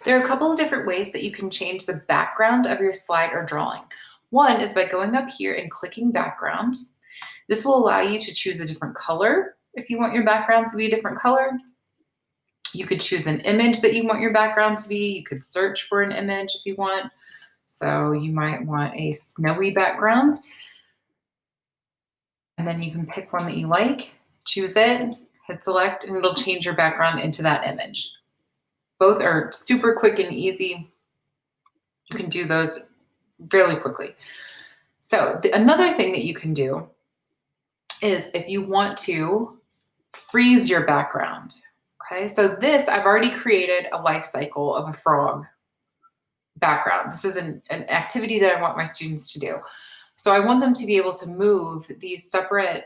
There are a couple of different ways that you can change the background of your slide or drawing. One is by going up here and clicking background. This will allow you to choose a different color if you want your background to be a different color. You could choose an image that you want your background to be. You could search for an image if you want. So you might want a snowy background. And then you can pick one that you like, choose it, hit select, and it'll change your background into that image. Both are super quick and easy. You can do those fairly quickly. So another thing that you can do is if you want to freeze your background. Okay, so this, I've already created a life cycle of a frog background. This is an activity that I want my students to do. So I want them to be able to move these separate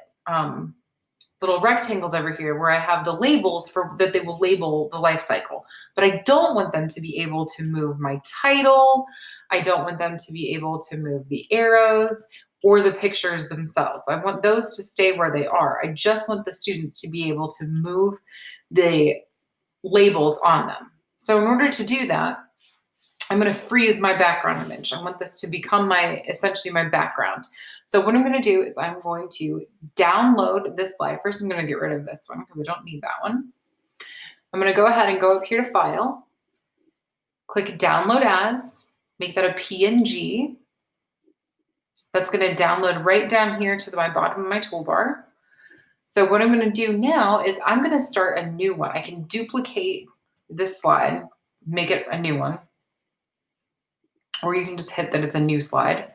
little rectangles over here where I have the labels for that they will label the life cycle. But I don't want them to be able to move my title. I don't want them to be able to move the arrows or the pictures themselves. I want those to stay where they are. I just want the students to be able to move the labels on them. So in order to do that, I'm going to freeze my background image. I want this to become essentially my background. So what I'm going to do is I'm going to download this slide. First, I'm going to get rid of this one because I don't need that one. I'm going to go ahead and go up here to File, click Download As, make that a PNG. That's going to download right down here to my bottom of my toolbar. So what I'm going to do now is I'm going to start a new one. I can duplicate this slide, make it a new one. Or you can just hit that it's a new slide.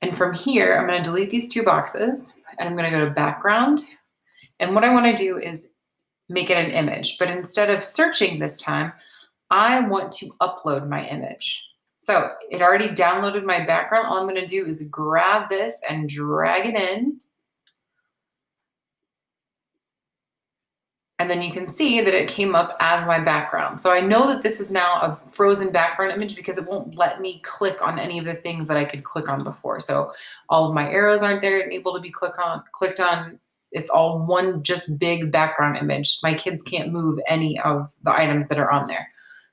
And from here, I'm going to delete these two boxes and I'm going to go to background. And what I want to do is make it an image, but instead of searching this time, I want to upload my image. So it already downloaded my background. All I'm going to do is grab this and drag it in. And then you can see that it came up as my background. So I know that this is now a frozen background image because it won't let me click on any of the things that I could click on before. So all of my arrows aren't there and able to be clicked on. It's all one just big background image. My kids can't move any of the items that are on there.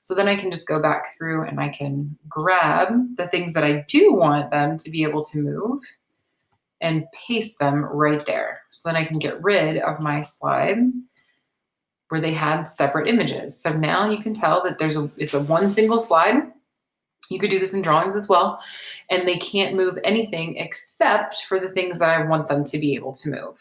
So then I can just go back through and I can grab the things that I do want them to be able to move and paste them right there. So then I can get rid of my slides where they had separate images. So now you can tell that it's a one single slide. You could do this in drawings as well. And they can't move anything except for the things that I want them to be able to move.